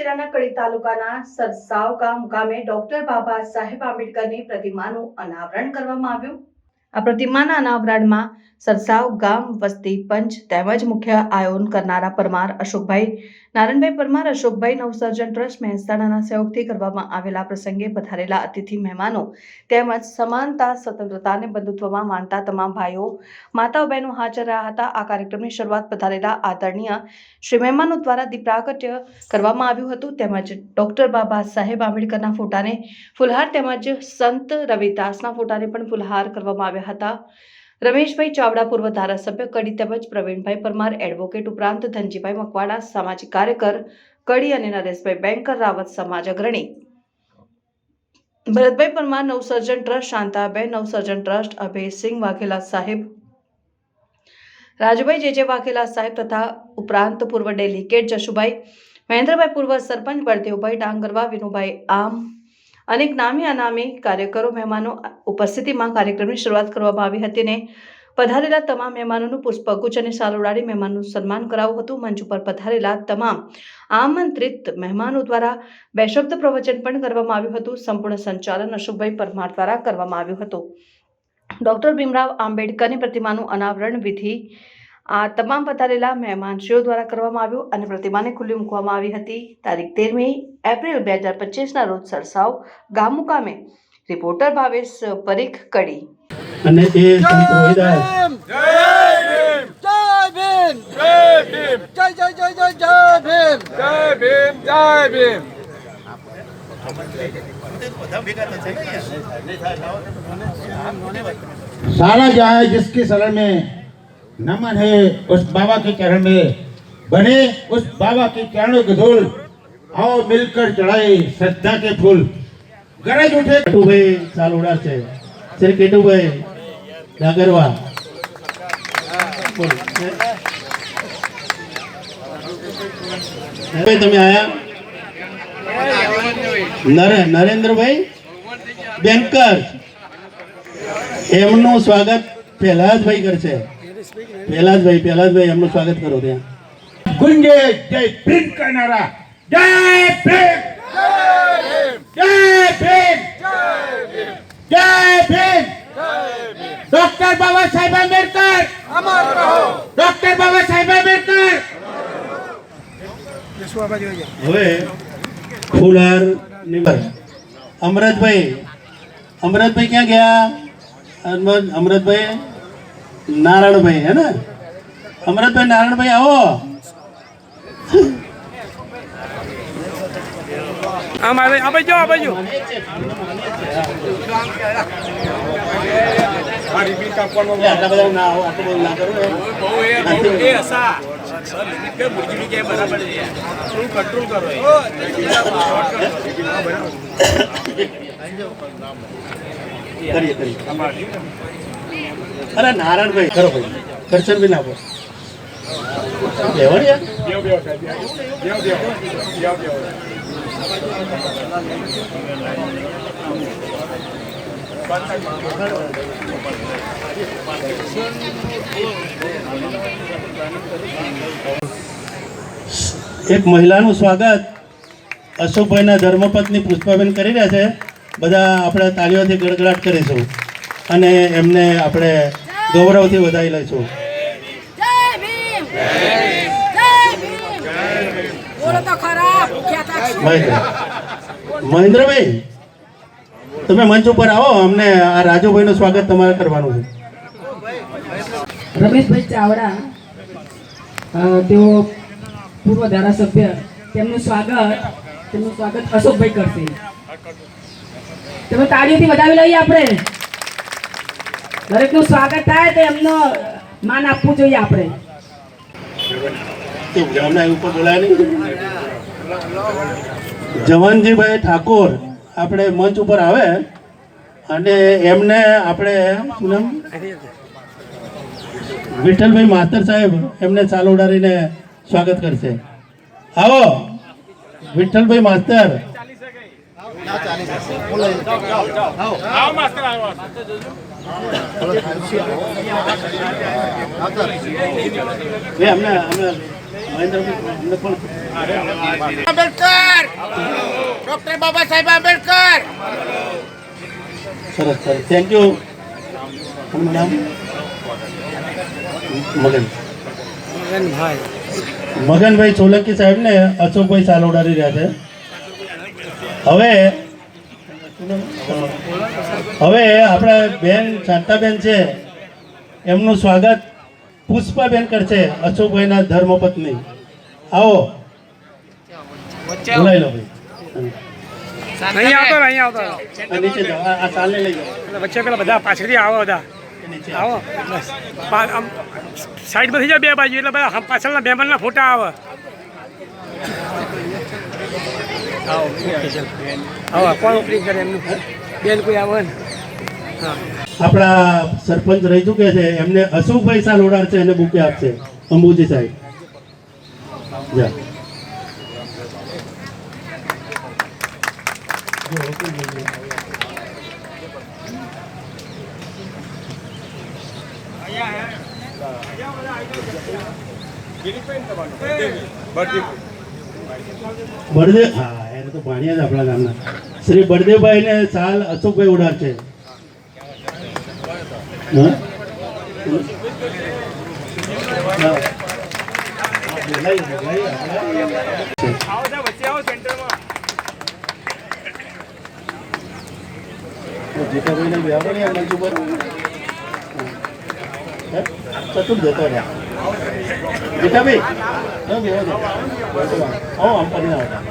જિલ્લાના કડી તાલુકાના સરસાવ ગામ મુકામે ડોક્ટર બાબા સાહેબ આંબેડકરની પ્રતિમાનું અનાવરણ કરવામાં આવ્યું। આ પ્રતિમાના અનાવરણમાં સરસાવ ગામ વસ્તી પંચ તેમજ મુખ્ય આયોજન કરનારા પરમાર અશોકભાઈ, નારાયણભાઈ પરમાર, અશોકભાઈ નવસર્જન ટ્રસ્ટ મહેસાણાના સહયોગથી કરવામાં આવેલા પ્રસંગે પધારેલા અતિથિ મહેમાનો તેમજ સમાનતા, સ્વતંત્રતા અને બંધુત્વમાં માનતા તમામ ભાઈઓ, માતાઓ, બહેનો હાજર રહ્યા હતા। આ કાર્યક્રમની શરૂઆત પધારેલા આદરણીય શ્રી મહેમાનો દ્વારા દીપ પ્રાગટ્ય કરવામાં આવ્યું હતું તેમજ ડોક્ટર બાબા સાહેબ આંબેડકરના ફોટાને ફુલહાર તેમજ સંત રવિદાસના ફોટાને પણ ફુલહાર કરવામાં આવ્યા હતા। રમેશભાઈ ચાવડા પૂર્વ ધારાસભ્ય કડી તેમજ પ્રવીણભાઈ પરમાર એડવોકેટ ઉપરાંત ધનજીભાઈ મકવાણા સામાજિક કાર્યકર કડી અને નરેશભાઈ બેંકર રાવત સમાજ અગ્રણી, ભરતભાઈ પરમાર નવસર્જન ટ્રસ્ટ, શાંતાબેન નવસર્જન ટ્રસ્ટ, અભયસિંહ વાઘેલા સાહેબ, રાજુભાઈ જે વાઘેલા સાહેબ તથા ઉપરાંત પૂર્વ ડેલિગેટ જશુભાઈ, મહેન્દ્રભાઈ પૂર્વ સરપંચ બળદેવભાઈ ડાંગરવા, વિનુભાઈ આમ અનેક નામી અનામી કાર્યકરો મહેમાનો ઉપસ્થિતિમાં કાર્યક્રમની શરૂઆત કરવામાં આવી હતી અને પધારેલા તમામ મહેમાનોનું પુષ્પગુચ્છ અને શાલ ઉડાડી મહેમાનોનું સન્માન કરાયું હતું। મંચ ઉપર પધારેલા તમામ આમંત્રિત મહેમાનો દ્વારા બે શબ્દ પ્રવચન પણ કરવામાં આવ્યું હતું। સંપૂર્ણ સંચાલન અશોકભાઈ પરમાર દ્વારા કરવામાં આવ્યું હતું। ડોક્ટર ભીમરાવ આંબેડકરની પ્રતિમાનું અનાવરણ વિધિ આ તમામ પધારેલા મહેમાનશ્રીઓ દ્વારા કરવામાં આવ્યું અને પ્રતિમાને ખુલ્લી મૂકવામાં આવી હતી। તારીખ 13 એપ્રિલ 2025ના રોજ સરસાવ ગામ મુકામે રિપોર્ટર ભાવેશ પરીખ કડી અને એ સંત રોહિદાસ જય ભીમ જય ભીમ જય જય જય જય જય ભીમ જય ભીમ જય ભીમ सारा जाए जिसके शरण में नमन है उस बाबा के चरण में बने उस बाबा के चरणों के धूल आओ मिलकर चढ़ाए श्रद्धा के फूल। गरज उठे केटुभाई साल उड़ा से श्री केटुभाई डागरवा તમે આયા નરેન્દ્રભાઈ બેંકર એમનું સ્વાગત પહેલાજભાઈ કરશે। પહેલાજભાઈ એમનું સ્વાગત કરો ત્યાં। ગુંજે જય ભીમ का नारा, जय भीम जय भीम जय भीम। डॉक्टर बाबा साहेब आंबेडकर अमर रहो, डॉक्टर बाबा साहेब आंबेडकर। હવે ફૂલહાર નિમર અમરતભાઈ ક્યાં ગયા? અમરતભાઈ નારાયણભાઈ है ना? અમરતભાઈ નારાયણભાઈ આવો। આમ આવે આ બાજુ આ બાજુ આટલા બધા ના આવો, આટલું બધું ના કરો એ હસા કે મુરજી કે બરાબર છે થોડું કંટ્રોલ કરો કરીએ। અરે નારાયણભાઈ કરો ભાઈ, કરશન બી નાખો એક મહિલાનું સ્વાગત અશોકભાઈના ધર્મપત્ની પુષ્પાબેન કરી રહ્યા છે। બધા આપણે તાળીઓથી ગડગડાટ કરીશું અને એમને આપણે ગૌરવથી વધાવી લઈશું। મહેન્દ્રભાઈ તમે મંચ ઉપર આવો, અમને આ રાજુભાઈનું સ્વાગત તમારે કરવાનું છે। રમેશભાઈ ચાવડા તેઓ પૂર્વ ધારાસભ્ય, તેમનું સ્વાગત અશોકભાઈ કરશે। તમે તાળીઓથી વધાવી લઈએ। આપણે દરેકનું સ્વાગત થાય તો એમનો માન આપવું જોઈએ। આપણે ઉપર બોલાય નહીં। જવાનજીભાઈ ઠાકોર આપણે મંચ ઉપર આવે અને એમને આપણે શું નામ વિઠ્ઠલભાઈ માસ્તર સાહેબ એમને ચાલ ઉડાડીને સ્વાગત કરશે। આવો વિઠ્ઠલભાઈ માસ્તર। આંબેડકર ડોક્ટર બાબા સાહેબ આંબેડકર. સરસ સરસ, થેન્ક યુ. તમારું નામ? મગનભાઈ સોલંકી સાહેબને અશોકભાઈ સાલ ઉડાડી રહ્યા છે. હવે આપણા બેન શાંતાબેન છે, એમનું સ્વાગત પુષ્પાબેન કરશે, અશોકભાઈના ધર્મપત્ની. આવો, બોલાવી લો ભાઈ. અહીં આવતો આ નીચે જાઓ, આ સાલને લઈ જાઓ. વચ્ચે પેલા બધા પાછળથી આવો બધા નીચે આવો બસ આમ સાઈડમાં થઈ જાય બે બાજુ એટલે બધા પાછળના મહેમાનના ફોટા આવે. આવો આવો કોણ ઓપનિંગ કરે એમનું બેન કોઈ આવે ને. હા આપણા સરપંચ રહી ચૂક્યા છે, એમને અશોકભાઈ સાલ ઉડાડશે, એને બુકે આપશે. અંબુજી સાહેબ જા. બળદેવ, હા એને તો ભાણિયા જ આપણા ગામના. શ્રી બળદેવભાઈ ને સાલ અશોકભાઈ ઉડાડશે. હા? હા. આવો સાહેબ વચ્ચે આવો સેન્ટરમાં. જેઠાભાઈને બેહાડો ને આ મંચ ઉપર. હે? ચતુર જતો રહ્યા. જેઠાભાઈ તમે બેહો છો. આવો આમ કરીને આવતા.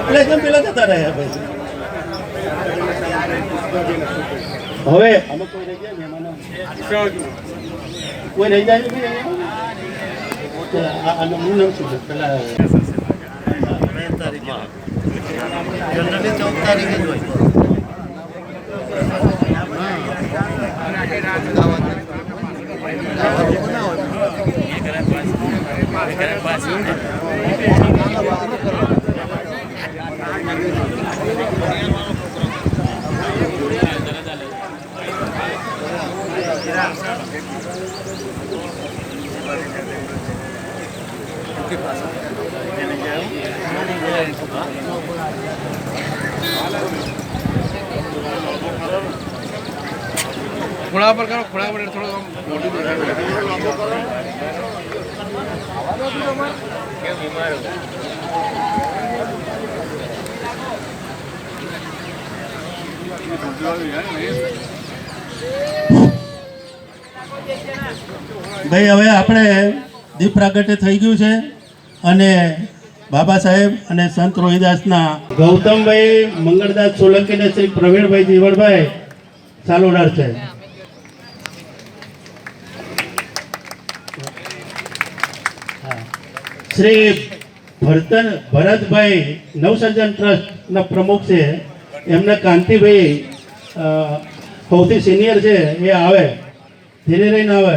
એટલે એકદમ પેલા જતા રહ્યા ભાઈ. હવે અમે કોઈ રહી ગયા મહેમાનો? કોઈ રહી જાય ને ભાઈ અહીંયા? આનું નામ શું છે પેલા? ખોળા પર કરો, ખોળા પર થોડો મોટું ભાઈ હવે આપણે દીપ પ્રાગટ્ય થઈ ગયું છે અને બાબા સાહેબ અને સંત રોહિદાસના ગૌતમભાઈ મંગળદાસ સોલંકી ને શ્રી પ્રવીણભાઈ જીવણભાઈ સાલ ઉડાડશે. શ્રી ભરતભાઈ નવસર્જન ટ્રસ્ટના પ્રમુખ છે, એમના કાંતિભાઈ સૌથી સિનિયર છે, એ આવે, ધીરે રહીને આવે.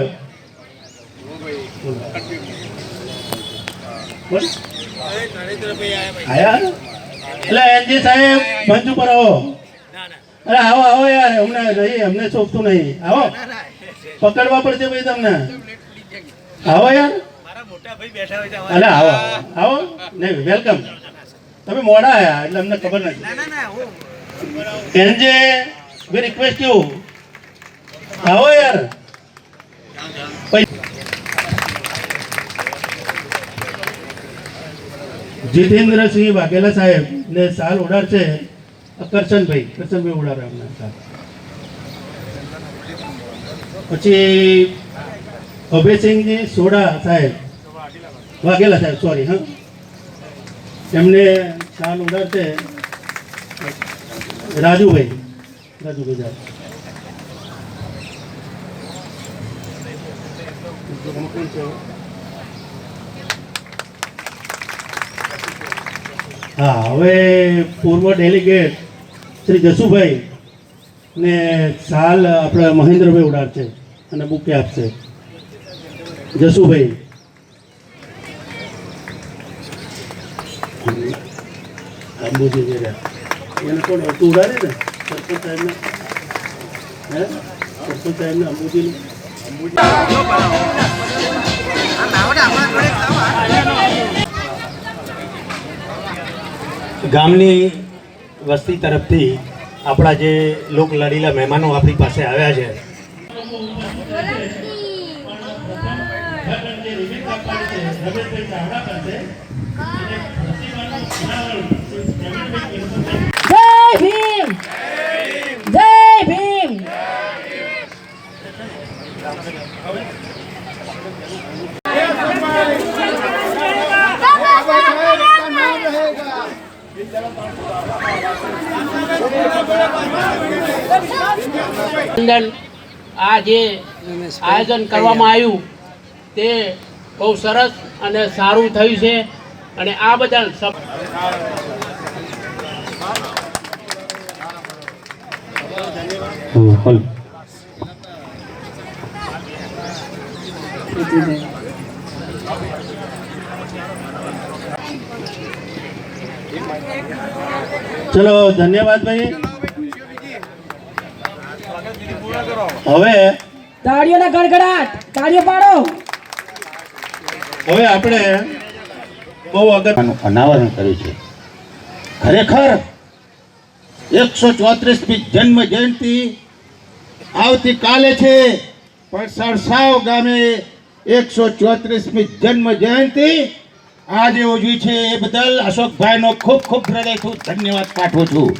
આયા એટલે એનજી સાહેબ મંચ ઉપર આવો. અરે આવો આવો યાર, અમને નહીં, અમને શોભતું નહીં. આવો, પકડવા પડશે ભાઈ તમને. આવો યાર, અરે આવો આવો. નહીં વેલકમ. તમે મોડા આવ્યા એટલે અમને ખબર નથી. એનજે વી રિક્વેસ્ટ યુ, આવો યાર. જીતેન્દ્રસિંહ વાઘેલા સાહેબ ને સાલ ઉડાડશે કરશનભાઈ ઉડાડે અમને સાલ. પછી અભયસિંહજી સોડા સાહેબ વાઘેલા સાહેબ, સોરી, હા, એમને સાલ ઉડાડશે રાજુભાઈ સાહેબ. હા, હવે પૂર્વ ડેલિગેટ શ્રી જસુભાઈ ને સાલ આપણે મહેન્દ્રભાઈ ઉડાડશે અને બુકે આપશે. જસુભાઈ અંબુજી એને કોણ તું ઉડાડે ને સરપંચ સાહેબને? હે સરપંચ સાહેબને અંબુજી ગામની વસ્તી તરફથી આપણા જે લોક લાડીલા મહેમાનો આપણી પાસે આવ્યા છે જય ભીમ જય ભીમ આ જે આયોજન કરવામાં આવ્યું તે બહુ સરસ અને સારું થયું છે અને આ બદલ ચલો ધન્યવાદ ભાઈ. હવે તાળીઓના ગડગડાટ તાળીઓ પાડો. હવે આપણે બહુ અગત્યનું અનાવરણ કર્યું છે. ખરેખર 134મી જન્મ જયંતિ આવતીકાલે છે, પણ સરસાવ ગામે 134મી જન્મ જયંતિ આજે ઉજવી છે. એ બદલ અશોકભાઈનો ખૂબ ખૂબ હૃદયથી ધન્યવાદ પાઠવું છું.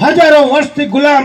હજારો વર્ષથી ગુલામ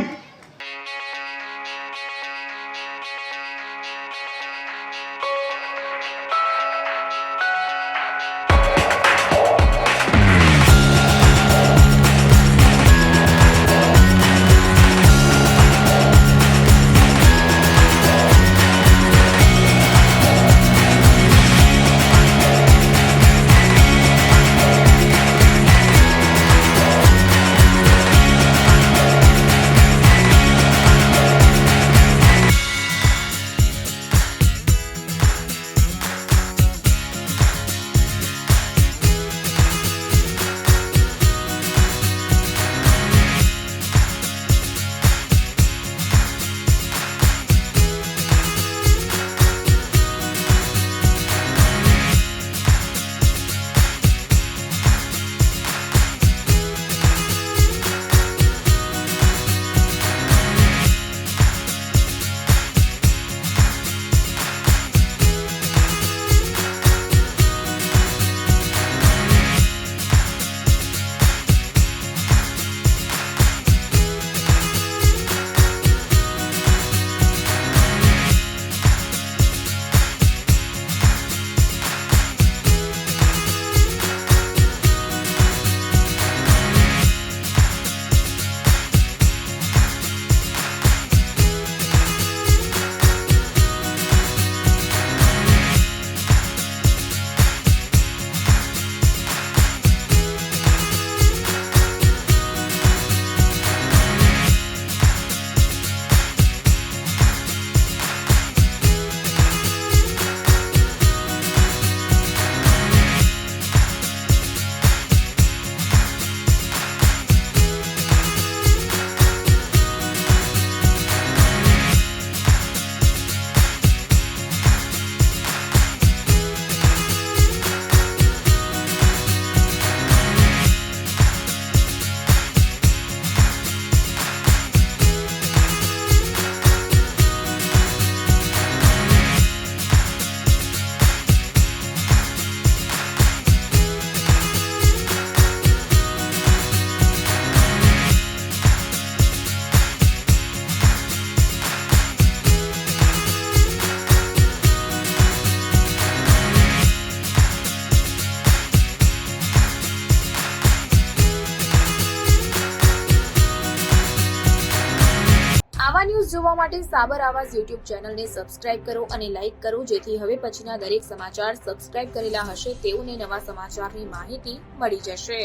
આવા ન્યૂઝ જોવા માટે સાબર આવાઝ યુટ્યુબ ચેનલને સબસ્ક્રાઇબ કરો અને લાઇક કરો, જેથી હવે પછીના દરેક સમાચાર સબસ્ક્રાઇબ કરેલા હશે તેઓને નવા સમાચારની માહિતી મળી જશે.